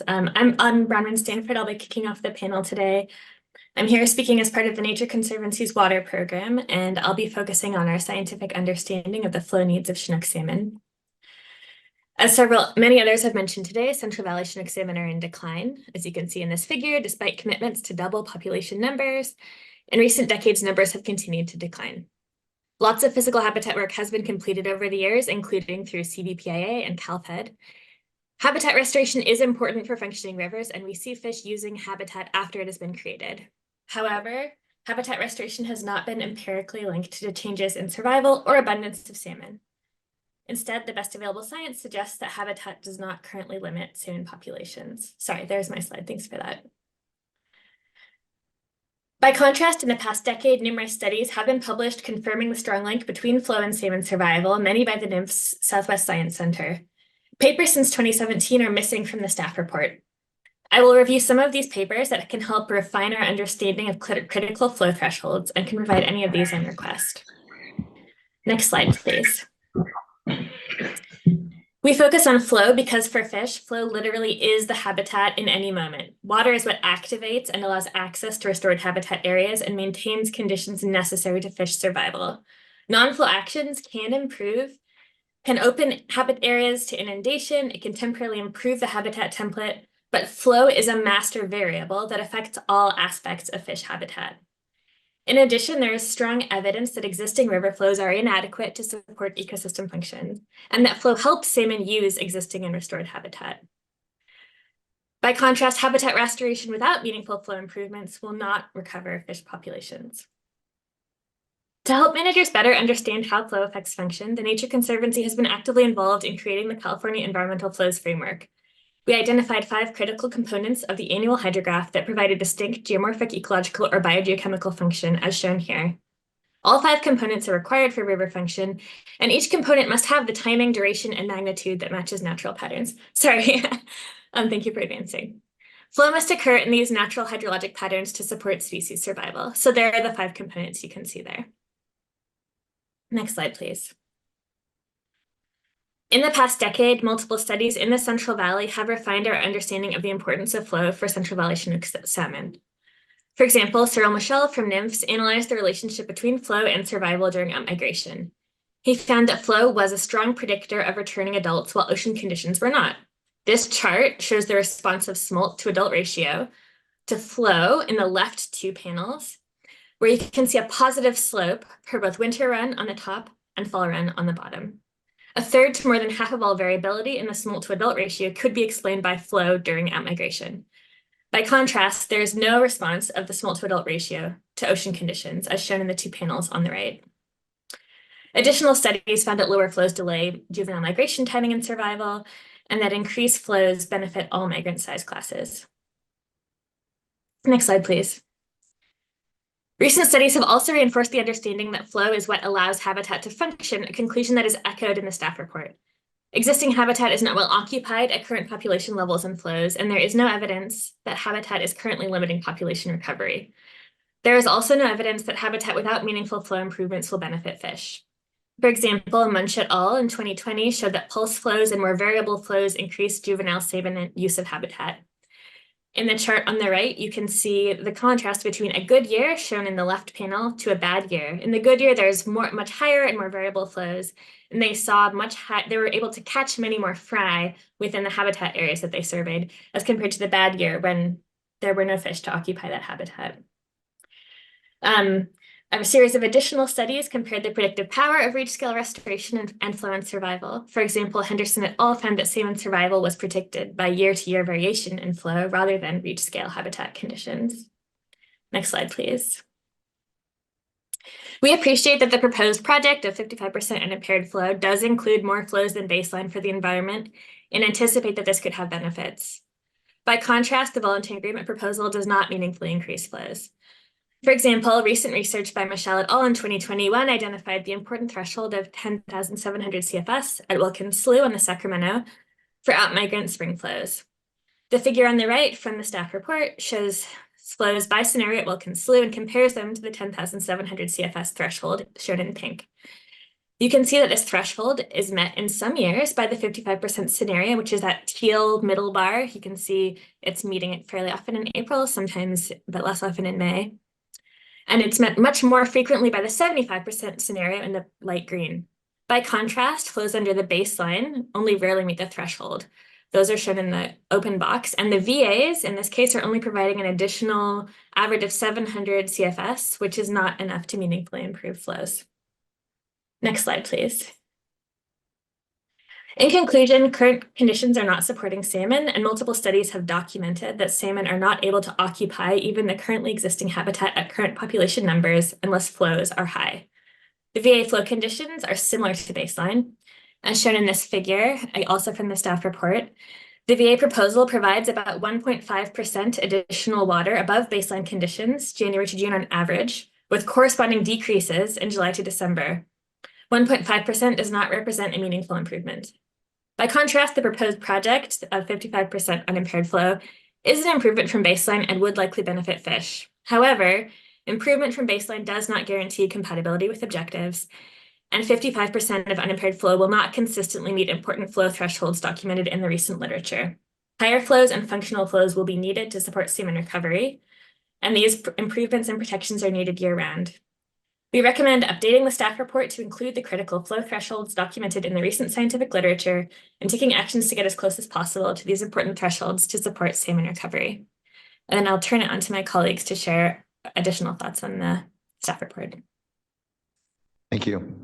I'm Bronwyn Stanford. I'll be kicking off the panel today. I'm here speaking as part of the Nature Conservancy's water program, and I'll be focusing on our scientific understanding of the flow needs of Chinook salmon. As many others have mentioned today, Central Valley Chinook salmon are in decline, as you can see in this figure, despite commitments to double population numbers. In recent decades, numbers have continued to decline. Lots of physical habitat work has been completed over the years, including through CVPIA and CalPED. Habitat restoration is important for functioning rivers, and we see fish using habitat after it has been created. However, habitat restoration has not been empirically linked to changes in survival or abundance of salmon. Instead, the best available science suggests that habitat does not currently limit salmon populations. Sorry, there's my slide. Thanks for that. By contrast, in the past decade, numerous studies have been published confirming the strong link between flow and salmon survival, many by the NMFS Southwest Science Center. Papers since 2017 are missing from the staff report. I will review some of these papers that can help refine our understanding of critical flow thresholds and can provide any of these on request. Next slide, please. We focus on flow because for fish, flow literally is the habitat in any moment. Water is what activates and allows access to restored habitat areas and maintains conditions necessary to fish survival. Non-flow actions can open habitat areas to inundation, it can temporarily improve the habitat template, but flow is a master variable that affects all aspects of fish habitat. In addition, there is strong evidence that existing river flows are inadequate to support ecosystem functions, and that flow helps salmon use existing and restored habitat. By contrast, habitat restoration without meaningful flow improvements will not recover fish populations. To help managers better understand how flow affects function, the Nature Conservancy has been actively involved in creating the California Environmental Flows Framework. We identified 5 critical components of the annual hydrograph that provide a distinct geomorphic, ecological, or biogeochemical function, as shown here. All 5 components are required for river function, and each component must have the timing, duration, and magnitude that matches natural patterns. Sorry, thank you for advancing. Flow must occur in these natural hydrologic patterns to support species survival. So there are the 5 components you can see there. Next slide, please. In the past decade, multiple studies in the Central Valley have refined our understanding of the importance of flow for Central Valley Chinook salmon. For example, Cyril Michel from NMFS analyzed the relationship between flow and survival during outmigration. He found that flow was a strong predictor of returning adults while ocean conditions were not. This chart shows the response of smolt to adult ratio to flow in the left 2 panels, where you can see a positive slope per both winter run on the top and fall run on the bottom. A third to more than half of all variability in the smolt to adult ratio could be explained by flow during outmigration. By contrast, there is no response of the smolt to adult ratio to ocean conditions, as shown in the 2 panels on the right. Additional studies found that lower flows delay juvenile migration timing and survival, and that increased flows benefit all migrant size classes. Next slide, please. Recent studies have also reinforced the understanding that flow is what allows habitat to function, a conclusion that is echoed in the staff report. Existing habitat is not well occupied at current population levels and flows, and there is no evidence that habitat is currently limiting population recovery. There is also no evidence that habitat without meaningful flow improvements will benefit fish. For example, Munch et al. In 2020 showed that pulse flows and more variable flows increased juvenile salmon use of habitat. In the chart on the right, you can see the contrast between a good year, shown in the left panel, to a bad year. In the good year, there's much higher and more variable flows, and they were able to catch many more fry within the habitat areas that they surveyed, as compared to the bad year when there were no fish to occupy that habitat. A series of additional studies compared the predictive power of reach scale restoration and flow and survival. For example, Henderson et al. Found that salmon survival was predicted by year-to-year variation in flow rather than reach scale habitat conditions. Next slide, please. We appreciate that the proposed project of 55% unimpaired flow does include more flows than baseline for the environment and anticipate that this could have benefits. By contrast, the voluntary agreement proposal does not meaningfully increase flows. For example, recent research by Michel et al. In 2021 identified the important threshold of 10,700 CFS at Wilkins Slough on the Sacramento for outmigrant spring flows. The figure on the right from the staff report shows flows by scenario at Wilkins Slough and compares them to the 10,700 CFS threshold shown in pink. You can see that this threshold is met in some years by the 55% scenario, which is that teal middle bar. You can see it's meeting it fairly often in April, sometimes a bit less often in May. And it's met much more frequently by the 75% scenario in the light green. By contrast, flows under the baseline only rarely meet the threshold. Those are shown in the open box, and the VAs in this case are only providing an additional average of 700 CFS, which is not enough to meaningfully improve flows. Next slide, please. In conclusion, current conditions are not supporting salmon, and multiple studies have documented that salmon are not able to occupy even the currently existing habitat at current population numbers unless flows are high. The VA flow conditions are similar to baseline. As shown in this figure, also from the staff report, the VA proposal provides about 1.5% additional water above baseline conditions, January to June on average, with corresponding decreases in July to December. 1.5% does not represent a meaningful improvement. By contrast, the proposed project of 55% unimpaired flow is an improvement from baseline and would likely benefit fish. However, improvement from baseline does not guarantee compatibility with objectives, and 55% of unimpaired flow will not consistently meet important flow thresholds documented in the recent literature. Higher flows and functional flows will be needed to support salmon recovery, and these improvements and protections are needed year-round. We recommend updating the staff report to include the critical flow thresholds documented in the recent scientific literature and taking actions to get as close as possible to these important thresholds to support salmon recovery. And then I'll turn it on to my colleagues to share additional thoughts on the staff report. Thank you.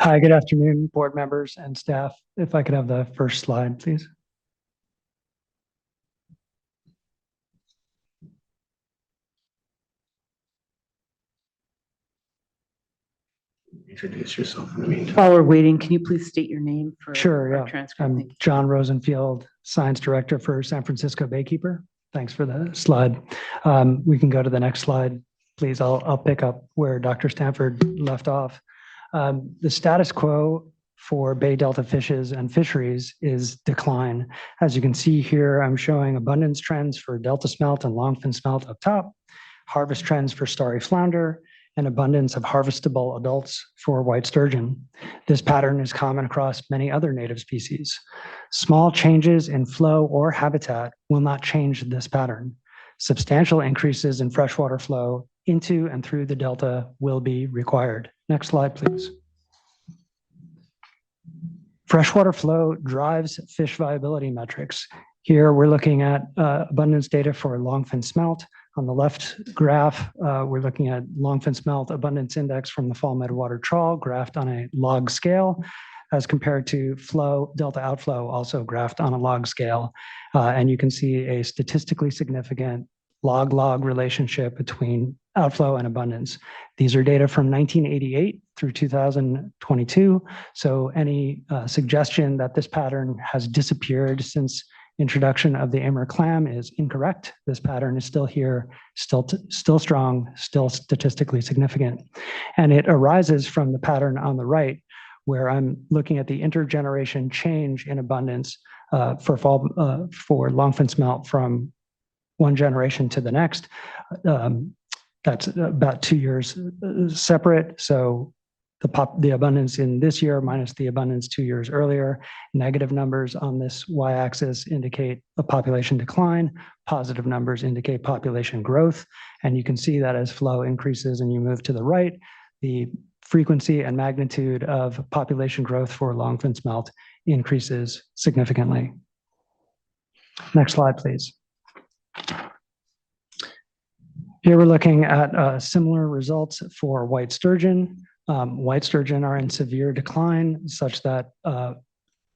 Hi, good afternoon, board members and staff. If I could have the first slide, please. Introduce yourself in the meantime. While we're waiting, can you please state your name for Sure, our yeah. transcript? I'm Thank you. John Rosenfield, Science Director for San Francisco Baykeeper. Thanks for the slide. We can go to the next slide, please. I'll pick up where Dr. Stanford left off. The status quo for Bay Delta fishes and fisheries is decline. As you can see here, I'm showing abundance trends for Delta smelt and longfin smelt up top, harvest trends for starry flounder, and abundance of harvestable adults for white sturgeon. This pattern is common across many other native species. Small changes in flow or habitat will not change this pattern. Substantial increases in freshwater flow into and through the Delta will be required. Next slide, please. Freshwater flow drives fish viability metrics. Here we're looking at abundance data for longfin smelt. On the left graph, we're looking at longfin smelt abundance index from the fall midwater trawl, graphed on a log scale, as compared to flow, delta outflow, also graphed on a log scale. And you can see a statistically significant log-log relationship between outflow and abundance. These are data from 1988 through 2022. So any suggestion that this pattern has disappeared since introduction of the Amur clam is incorrect. This pattern is still here, still strong, still statistically significant. And it arises from the pattern on the right, where I'm looking at the intergeneration change in abundance for longfin smelt from one generation to the next. That's about 2 years separate. So the abundance in this year minus the abundance 2 years earlier. Negative numbers on this y-axis indicate a population decline. Positive numbers indicate population growth. And you can see that as flow increases and you move to the right, the frequency and magnitude of population growth for longfin smelt increases significantly. Next slide, please. Here we're looking at similar results for white sturgeon. White sturgeon are in severe decline, such that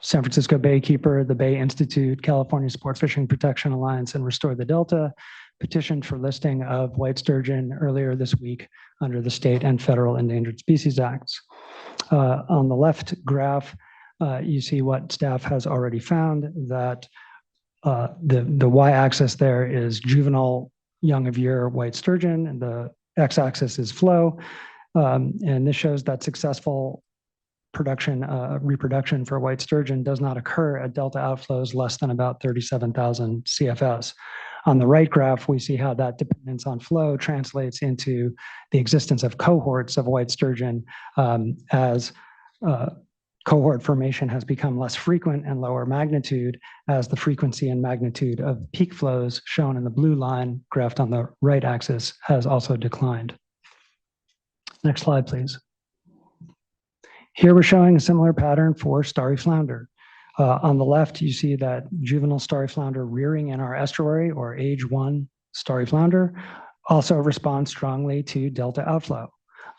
San Francisco Baykeeper, the Bay Institute, California Sport Fishing Protection Alliance, and Restore the Delta petitioned for listing of white sturgeon earlier this week under the state and federal Endangered Species Acts. On the left graph, you see what staff has already found, that the y-axis there is juvenile young of year white sturgeon, and the x-axis is flow. And this shows that successful reproduction for white sturgeon does not occur at delta outflows less than about 37,000 CFS. On the right graph, we see how that dependence on flow translates into the existence of cohorts of white sturgeon as cohort formation has become less frequent and lower magnitude as the frequency and magnitude of peak flows shown in the blue line graphed on the right axis has also declined. Next slide, please. Here we're showing a similar pattern for starry flounder. On the left, you see that juvenile starry flounder rearing in our estuary or age 1 starry flounder also responds strongly to delta outflow.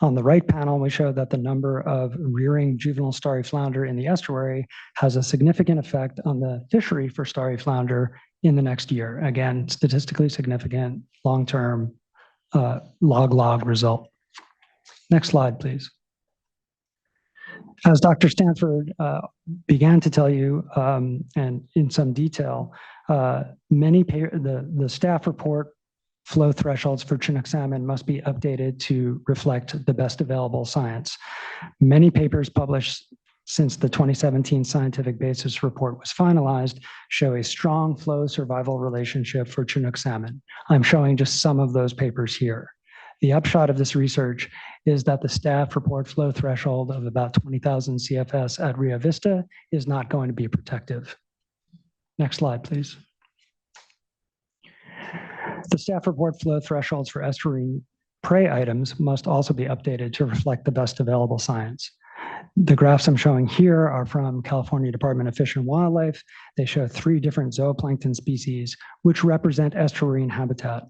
On the right panel, we show that the number of rearing juvenile starry flounder in the estuary has a significant effect on the fishery for starry flounder in the next year. Again, statistically significant, long-term log-log result. Next slide, please. As Dr. Stanford began to tell you, and in some detail, the staff report flow thresholds for Chinook salmon must be updated to reflect the best available science. Many papers published since the 2017 scientific basis report was finalized show a strong flow survival relationship for Chinook salmon. I'm showing just some of those papers here. The upshot of this research is that the staff report flow threshold of about 20,000 CFS at Rio Vista is not going to be protective. Next slide, please. The staff report flow thresholds for estuarine prey items must also be updated to reflect the best available science. The graphs I'm showing here are from California Department of Fish and Wildlife. They show 3 different zooplankton species, which represent estuarine habitat.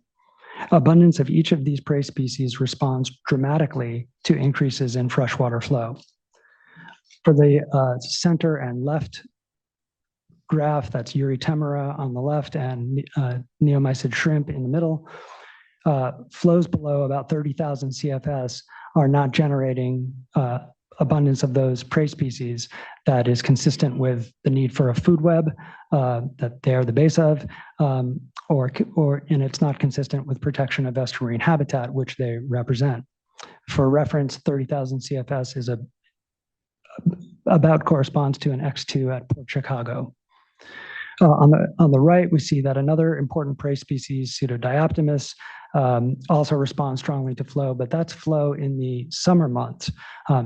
Abundance of each of these prey species responds dramatically to increases in freshwater flow. For the center and left graph, that's Eurytemera on the left and neomycid shrimp in the middle, flows below about 30,000 CFS are not generating abundance of those prey species that is consistent with the need for a food web that they're the base of, and it's not consistent with protection of estuarine habitat, which they represent. For reference, 30,000 CFS is about corresponds to an X2 at Port Chicago. On the right, we see that another important prey species, Pseudodioptimus, also responds strongly to flow, but that's flow in the summer months.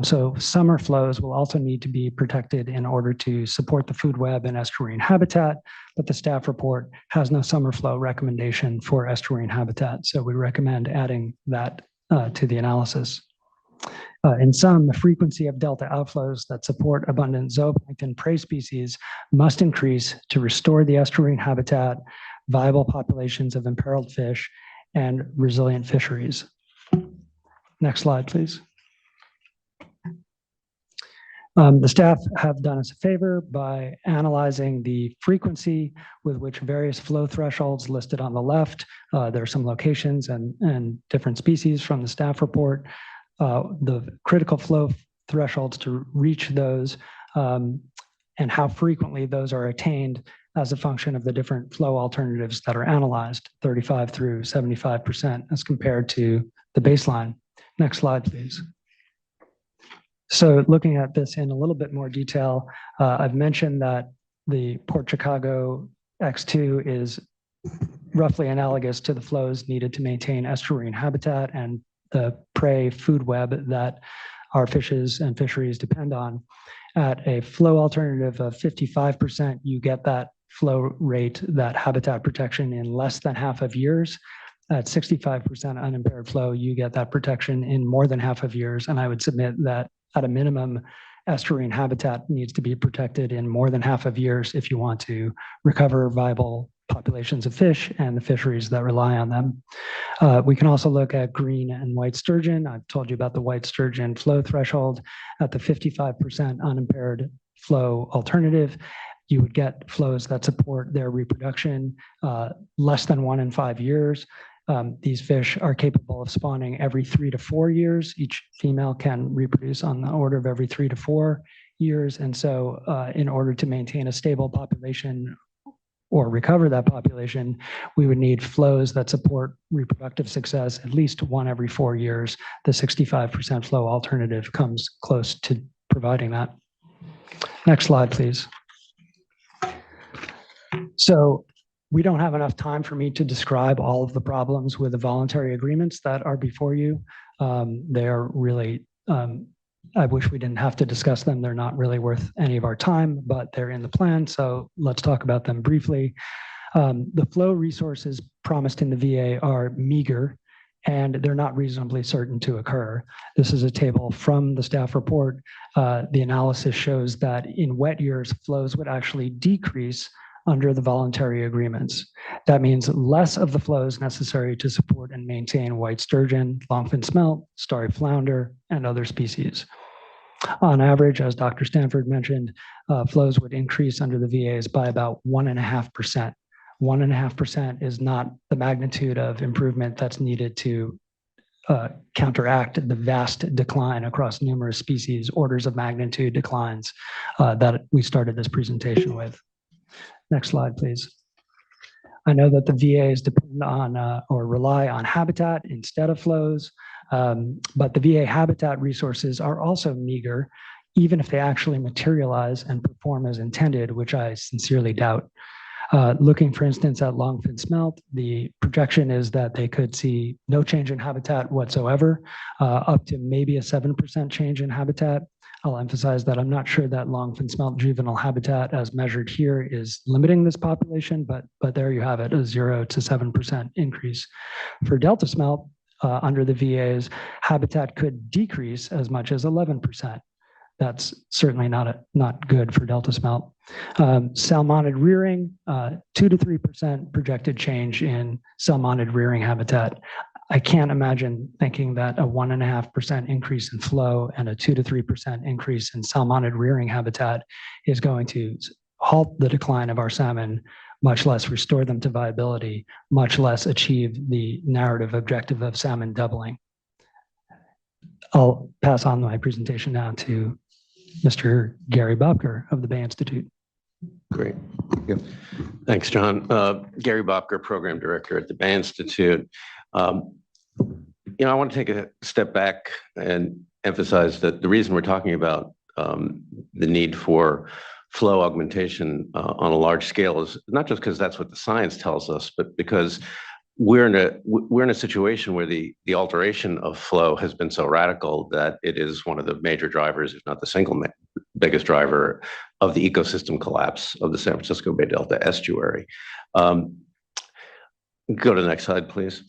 So summer flows will also need to be protected in order to support the food web and estuarine habitat, but the staff report has no summer flow recommendation for estuarine habitat. So we recommend adding that to the analysis. In sum, the frequency of delta outflows that support abundant zooplankton prey species must increase to restore the estuarine habitat, viable populations of imperiled fish, and resilient fisheries. Next slide, please. The staff have done us a favor by analyzing the frequency with which various flow thresholds listed on the left. There are some locations and different species from the staff report. The critical flow thresholds to reach those and how frequently those are attained as a function of the different flow alternatives that are analyzed, 35 through 75% as compared to the baseline. Next slide, please. So looking at this in a little bit more detail, I've mentioned that the Port Chicago X2 is roughly analogous to the flows needed to maintain estuarine habitat and the prey food web that our fishes and fisheries depend on. At a flow alternative of 55%, you get that flow rate, that habitat protection in less than half of years. At 65% unimpaired flow, you get that protection in more than half of years. And I would submit that at a minimum, estuarine habitat needs to be protected in more than half of years if you want to recover viable populations of fish and the fisheries that rely on them. We can also look at green and white sturgeon. I've told you about the white sturgeon flow threshold. At the 55% unimpaired flow alternative, you would get flows that support their reproduction less than 1 in 5 years. These fish are capable of spawning every 3 to 4 years. Each female can reproduce on the order of every 3 to 4 years. And so in order to maintain a stable population or recover that population, we would need flows that support reproductive success at least 1 every 4 years. The 65% flow alternative comes close to providing that. Next slide, please. So We don't have enough time for me to describe all of the problems with the voluntary agreements that are before you. They're really, I wish we didn't have to discuss them. They're not really worth any of our time, but they're in the plan. So let's talk about them briefly. The flow resources promised in the VA are meager, and they're not reasonably certain to occur. This is a table from the staff report. The analysis shows that in wet years, flows would actually decrease under the voluntary agreements. That means less of the flows necessary to support and maintain white sturgeon, longfin smelt, starry flounder, and other species. On average, as Dr. Stanford mentioned, flows would increase under the VAs by about 1.5%. 1.5% is not the magnitude of improvement that's needed to counteract the vast decline across numerous species, orders of magnitude declines that we started this presentation with. Next slide, please. I know that the VAs depend on or rely on habitat instead of flows, but the VA habitat resources are also meager, even if they actually materialize and perform as intended, which I sincerely doubt. Looking, for instance, at longfin smelt, the projection is that they could see no change in habitat whatsoever, up to maybe a 7% change in habitat. I'll emphasize that I'm not sure that longfin smelt juvenile habitat as measured here is limiting this population, but there you have it, a 0 to 7% increase. For delta smelt, under the VAs, habitat could decrease as much as 11%. That's certainly not good for delta smelt. Salmonid rearing, 2 to 3% projected change in salmonid rearing habitat. I can't imagine thinking that a 1.5% increase in flow and a 2 to 3% increase in salmonid rearing habitat is going to halt the decline of our salmon, much less restore them to viability, much less achieve the narrative objective of salmon doubling. I'll pass on my presentation now to Mr. Gary Bobker of the Bay Institute. Great. Thanks, John. Gary Bobker, Program Director at the Bay Institute. I want to take a step back and emphasize that the reason we're talking about the need for flow augmentation on a large scale is not just because that's what the science tells us, but because we're in a situation where the alteration of flow has been so radical that it is one of the major drivers, if not the single biggest driver, of the ecosystem collapse of the San Francisco Bay Delta estuary. Go to the next slide, please.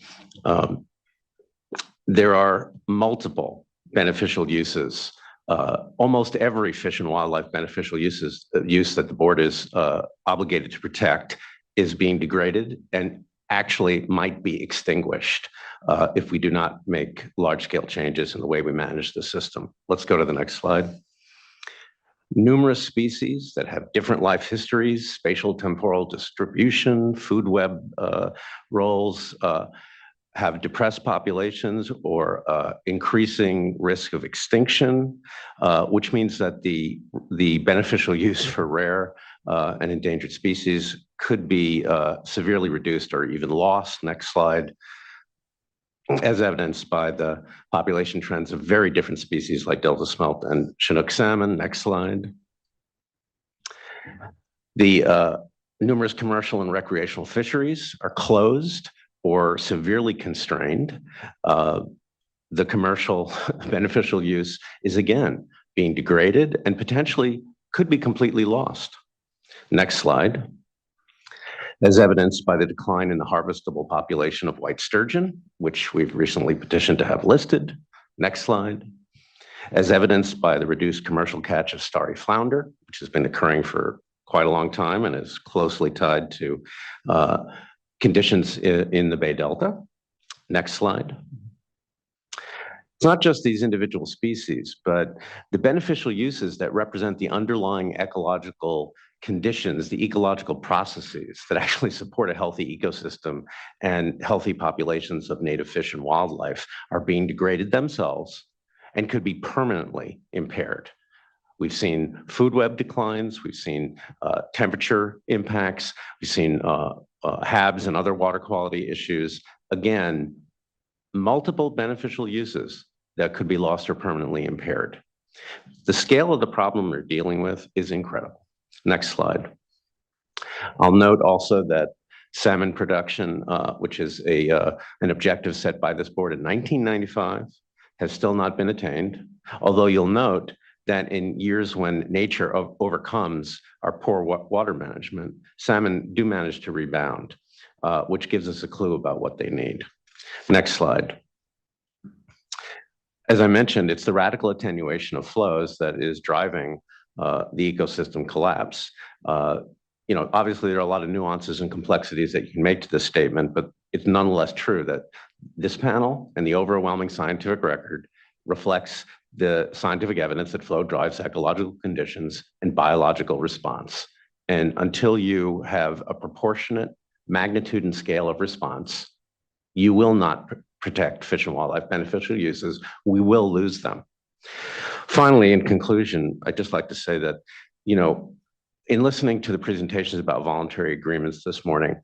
There are multiple beneficial uses. Almost every fish and wildlife beneficial use that the board is obligated to protect is being degraded and actually might be extinguished if we do not make large-scale changes in the way we manage the system. Let's go to the next slide. Numerous species that have different life histories, spatial temporal distribution, food web roles, have depressed populations or increasing risk of extinction, which means that the beneficial use for rare and endangered species could be severely reduced or even lost. Next slide. As evidenced by the population trends of very different species like delta smelt and Chinook salmon. Next slide. The numerous commercial and recreational fisheries are closed or severely constrained. The commercial beneficial use is again being degraded and potentially could be completely lost. Next slide. As evidenced by the decline in the harvestable population of white sturgeon, which we've recently petitioned to have listed. Next slide. As evidenced by the reduced commercial catch of starry flounder, which has been occurring for quite a long time and is closely tied to conditions in the Bay Delta. Next slide. It's not just these individual species, but the beneficial uses that represent the underlying ecological conditions, the ecological processes that actually support a healthy ecosystem and healthy populations of native fish and wildlife are being degraded themselves and could be permanently impaired. We've seen food web declines, we've seen temperature impacts, we've seen HABs and other water quality issues. Again, multiple beneficial uses that could be lost or permanently impaired. The scale of the problem we're dealing with is incredible. Next slide. I'll note also that salmon production, which is an objective set by this board in 1995, has still not been attained. Although you'll note that in years when nature overcomes our poor water management, salmon do manage to rebound, which gives us a clue about what they need. Next slide. As I mentioned, it's the radical attenuation of flows that is driving the ecosystem collapse. Obviously there are a lot of nuances and complexities that you can make to this statement, but it's nonetheless true that this panel and the overwhelming scientific record reflects the scientific evidence that flow drives ecological conditions and biological response. And until you have a proportionate magnitude and scale of response, you will not protect fish and wildlife beneficial uses. We will lose them. Finally, in conclusion, I'd just like to say that, in listening to the presentations about voluntary agreements this morning,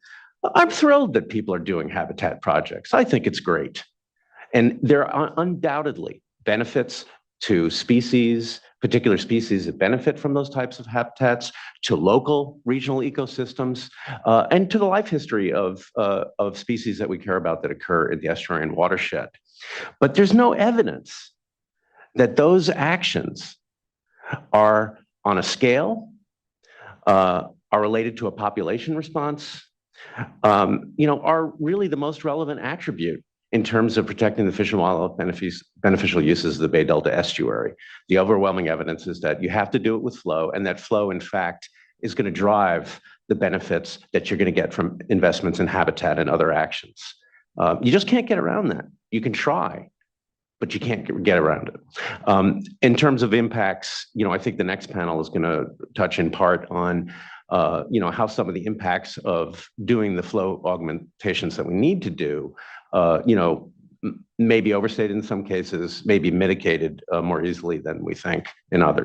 I'm thrilled that people are doing habitat projects. I think it's great. And there are undoubtedly benefits to particular species that benefit from those types of habitats, to local regional ecosystems, and to the life history of species that we care about that occur in the estuarine watershed. But there's no evidence that those actions are on a scale, are related to a population response, are really the most relevant attribute in terms of protecting the fish and wildlife beneficial uses of the Bay Delta estuary. The overwhelming evidence is that you have to do it with flow, and that flow, in fact, is going to drive the benefits that you're going to get from investments in habitat and other actions. You just can't get around that. You can try, but you can't get around it. In terms of impacts, I think the next panel is going to touch in part on how some of the impacts of doing the flow augmentations that we need to do, may be overstated in some cases, may be mitigated more easily than we think in others.